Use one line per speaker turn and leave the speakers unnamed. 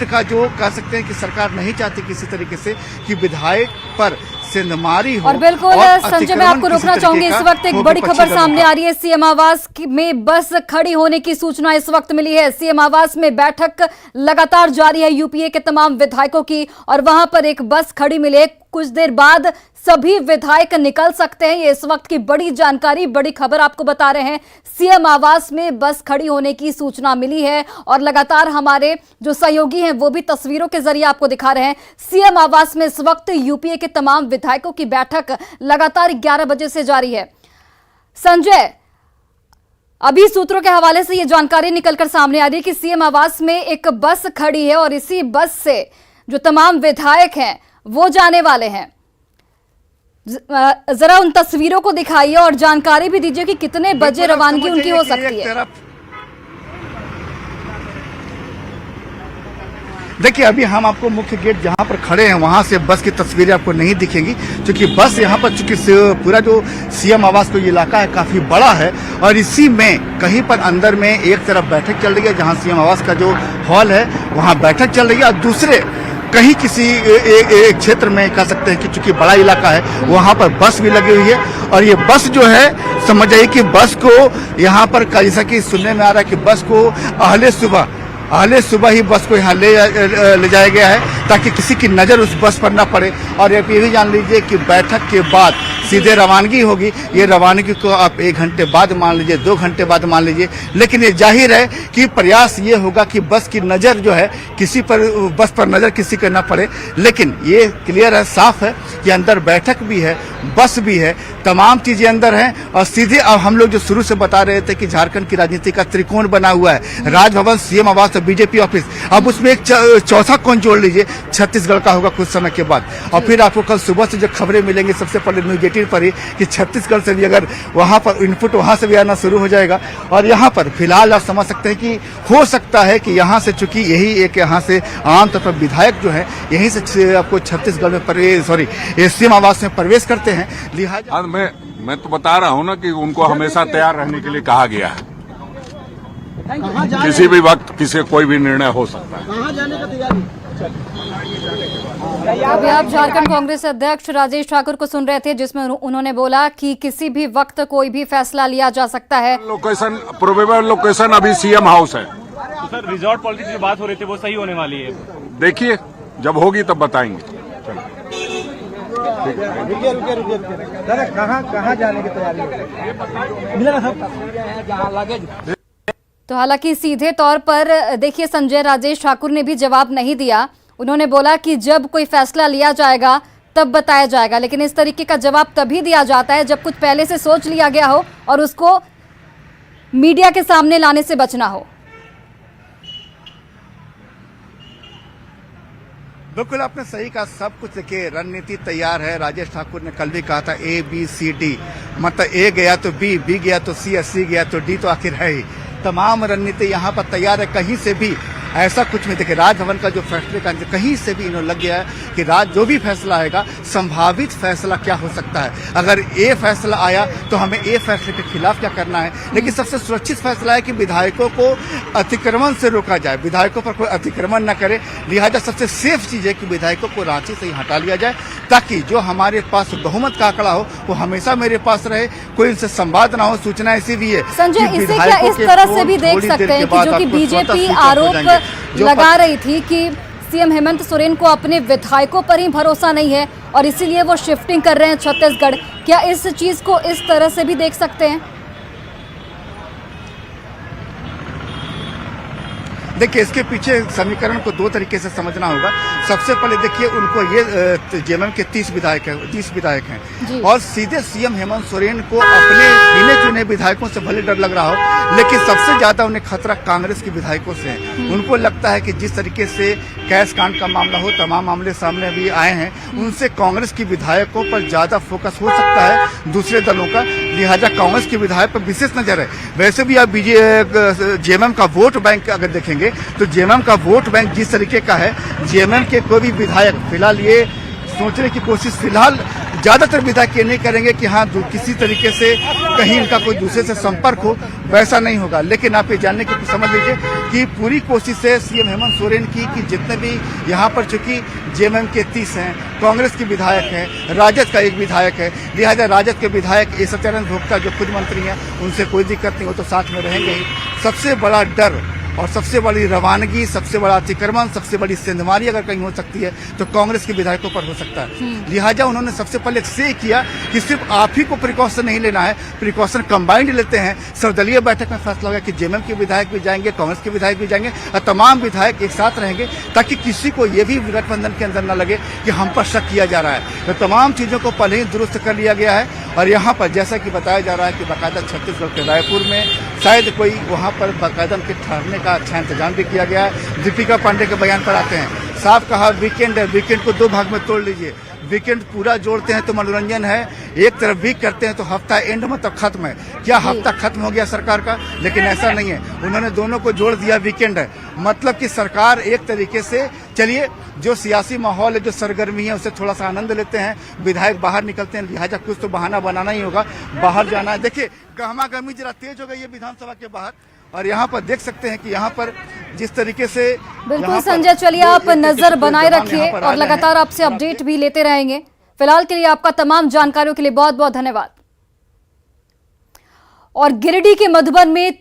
का जो कह सकते हैं कि सरकार नहीं चाहती किसी तरीके से कि विधायक पर सेंधमारी हो।
और बिल्कुल संजय, मैं आपको रोकना चाहूंगी। इस वक्त एक बड़ी खबर सामने आ रही है। सीएम आवास में बस खड़ी होने की सूचना इस वक्त मिली है। सीएम आवास में बैठक लगातार जारी है यूपीए के तमाम विधायकों की, और वहां पर एक बस खड़ी मिली है। कुछ देर बाद सभी विधायक निकल सकते हैं। ये इस वक्त की बड़ी जानकारी, बड़ी खबर आपको बता रहे हैं। सीएम आवास में बस खड़ी होने की सूचना मिली है और लगातार हमारे जो सहयोगी हैं वो भी तस्वीरों के जरिए आपको दिखा रहे हैं। सीएम आवास में इस वक्त यूपीए के तमाम विधायकों की बैठक लगातार 11 बजे से जारी है। संजय, अभी सूत्रों के हवाले से ये जानकारी निकलकर सामने आ रही है कि सीएम आवास में एक बस खड़ी है और इसी बस से जो तमाम विधायक हैं वो जाने वाले हैं। जरा उन तस्वीरों को दिखाइए और जानकारी भी दीजिए कि कितने बजे रवानगी उनकी हो सकती है।
देखिए, अभी हम आपको मुख्य गेट जहां पर खड़े हैं वहां से बस की तस्वीरें आपको नहीं दिखेंगी, क्योंकि बस यहां पर चूंकि पूरा जो सीएम आवास का इलाका है काफी बड़ा है और इसी में कहीं पर अंदर में एक तरफ बैठक चल रही है जहां सीएम आवास का जो हॉल है वहां बैठक चल रही है, और दूसरे कहीं किसी एक क्षेत्र में कह सकते हैं कि चूंकि बड़ा इलाका है वहां पर बस भी लगी हुई है। और ये बस जो है समझ जाइए कि बस को यहाँ पर जैसा कि सुनने में आ रहा है कि बस को अहले सुबह ही बस को यहाँ ले जाया गया है ताकि किसी की नजर उस बस पर न पड़े। और ये भी जान लीजिए कि बैठक के बाद सीधे रवानगी होगी। ये रवानगी को आप 1 घंटे बाद मान लीजिए, 2 घंटे बाद मान लीजिए, लेकिन ये जाहिर है कि प्रयास ये होगा कि बस की नजर जो है बस पर नजर किसी का न पड़े। लेकिन ये क्लियर है, साफ है कि अंदर बैठक भी है, बस भी है, तमाम चीजें अंदर हैं। और सीधे अब हम लोग जो शुरू से बता रहे थे कि झारखंड की राजनीति का त्रिकोण बना हुआ है, राजभवन, सीएम आवास और बीजेपी ऑफिस। अब उसमें एक चौथा कोण जोड़ लीजिए, छत्तीसगढ़ का होगा कुछ समय के बाद। और फिर आपको कल सुबह से जो खबरें मिलेंगी सबसे पहले न्यूज 18 पर ही कि छत्तीसगढ़ से भी अगर वहां पर इनपुट वहां से भी आना शुरू हो जाएगा। और यहां पर फिलहाल आप समझ सकते हैं कि हो सकता है कि यहां से चूंकि यही एक यहां से आमतौर पर विधायक जो है यहीं से आपको छत्तीसगढ़ में सीएम आवास में प्रवेश करते हैं, लिहाजा
मैं तो बता रहा हूं ना कि उनको हमेशा तैयार रहने के लिए कहा गया है। किसी भी वक्त कोई भी निर्णय हो सकता है।
कहां जाने का तैयारी?
अभी आप झारखंड कांग्रेस अध्यक्ष राजेश ठाकुर को सुन रहे थे, जिसमें उन्होंने बोला कि किसी भी वक्त कोई भी फैसला लिया जा सकता है।
प्रोबेबल लोकेशन अभी सीएम हाउस है।
तो सर, रिजॉर्ट पॉलिटिक्स की बात हो रही थी, वो सही होने वाली है?
देखिए, जब होगी तब बताएंगे।
रुकिए। दादा, कहाँ जाने की तैयारी मिलेगा सब?
तो हालांकि सीधे तौर पर देखिए, संजय, राजेश ठाकुर ने भी जवाब नहीं दिया। उन्होंने बोला कि जब कोई फैसला लिया जाएगा तब बताया जाएगा, लेकिन इस तरीके का जवाब तभी दिया जाता है जब कुछ पहले से सोच लिया गया हो और उसको मीडिया के सामने लाने से बचना हो।
बिल्कुल आपने सही कहा, सब कुछ देखिए रणनीति तैयार है। राजेश ठाकुर ने कल भी कहा था ABCD, मतलब A गया तो B गया तो C, C गया तो D, तो आखिर है ही। तमाम रणनीति यहाँ पर तैयार है। कहीं से भी ऐसा कुछ नहीं, देखिए राजभवन का जो फैसले का कहीं से भी इन्होंने लग गया है कि जो भी फैसला आएगा संभावित फैसला क्या हो सकता है। अगर ए फैसला आया तो हमें ए फैसले के खिलाफ क्या करना है, लेकिन सबसे सुरक्षित फैसला है कि विधायकों को अतिक्रमण से रोका जाए, विधायकों पर कोई अतिक्रमण न करे। लिहाजा सबसे सेफ चीज है कि विधायकों को रांची से ही हटा लिया जाए, ताकि जो हमारे पास बहुमत का आंकड़ा हो वो हमेशा मेरे पास रहे, कोई इनसे संवाद ना हो। सूचना ऐसी भी है
संजय, इसे क्या इस तरह से भी देख सकते हैं कि जो कि बीजेपी आरोप लगा रही थी कि सीएम हेमंत सोरेन को अपने विधायकों पर ही भरोसा नहीं है और इसीलिए वो शिफ्टिंग कर रहे हैं छत्तीसगढ़, क्या इस चीज को इस तरह से भी देख सकते हैं?
देखिए, इसके पीछे समीकरण को 2 तरीके से समझना होगा। सबसे पहले देखिए, उनको ये जेएमएम के 30 विधायक हैं और सीधे सीएम हेमंत सोरेन को अपने गिने चुने विधायकों से भले डर लग रहा हो, लेकिन सबसे ज्यादा उन्हें खतरा कांग्रेस के विधायकों से है। उनको लगता है कि जिस तरीके से कैश कांड का मामला हो, तमाम मामले सामने अभी आए हैं, उनसे कांग्रेस के विधायकों पर ज्यादा फोकस हो सकता है दूसरे दलों का। लिहाजा कांग्रेस के विधायक पर विशेष नजर है। वैसे भी आप जेएमएम का वोट बैंक अगर देखेंगे तो जेएमएम का वोट बैंक जिस तरीके का है, जेएमएम के कोई भी विधायक फिलहाल ये सोचने की कोशिश फिलहाल ज्यादातर विधायक ये नहीं करेंगे कि हाँ किसी तरीके से कहीं इनका कोई दूसरे से संपर्क हो, वैसा नहीं होगा। लेकिन आप ये जानने की समझ लीजिए कि पूरी कोशिश है सीएम हेमंत सोरेन की कि जितने भी यहाँ पर चूंकि जेएमएम के 30 हैं, कांग्रेस के विधायक हैं, राजद का एक विधायक है, लिहाजा राजद के विधायक सत्यानंद भोक्ता जो खुद मंत्री हैं, उनसे कोई दिक्कत नहीं, वो तो साथ में रहेंगे ही। सबसे बड़ा डर और सबसे बड़ी रवानगी, सबसे बड़ा अतिक्रमण, सबसे बड़ी सेंधमारी अगर कहीं हो सकती है तो कांग्रेस के विधायकों पर हो सकता है। लिहाजा उन्होंने सबसे पहले से किया कि सिर्फ आप ही को प्रिकॉशन नहीं लेना है, प्रिकॉशन कंबाइंड लेते हैं। सर्वदलीय बैठक में फैसला हो गया कि जेएमएम के विधायक भी जाएंगे, कांग्रेस के विधायक भी जाएंगे और तमाम विधायक एक साथ रहेंगे, ताकि किसी को ये भी गठबंधन के अंदर न लगे कि हम पर शक किया जा रहा है। तो तमाम चीजों को पहले ही दुरुस्त कर लिया गया है। और यहाँ पर जैसा कि बताया जा रहा है कि बाकायदा छत्तीसगढ़ के रायपुर में शायद कोई वहाँ पर बाकायदा उनके ठहरने का अच्छा इंतजाम भी किया गया है। दीपिका पांडे के बयान पर आते हैं, साफ कहा वीकेंड है, वीकेंड को 2 भाग में तोड़ लीजिए। वीकेंड पूरा जोड़ते हैं तो मनोरंजन है, एक तरफ वीक करते हैं तो हफ्ता एंड मतलब खत्म है। क्या हफ्ता खत्म हो गया सरकार का? लेकिन ऐसा नहीं है, उन्होंने दोनों को जोड़ दिया, वीकेंड है। मतलब कि सरकार एक तरीके से, चलिए जो सियासी माहौल है, जो सरगर्मी है, उससे थोड़ा सा आनंद लेते हैं। विधायक बाहर निकलते हैं, लिहाजा कुछ तो बहाना बनाना ही होगा, बाहर जाना है। देखिए गहमागहमी जरा तेज हो गई है विधानसभा के बाहर, और यहाँ पर देख सकते हैं कि यहाँ पर जिस तरीके से
बिल्कुल संजय, चलिए आप नजर बनाए रखिए और लगातार आपसे अपडेट भी लेते रहेंगे। फिलहाल के लिए आपका तमाम जानकारियों के लिए बहुत बहुत धन्यवाद। और गिरिडीह के मधुबन में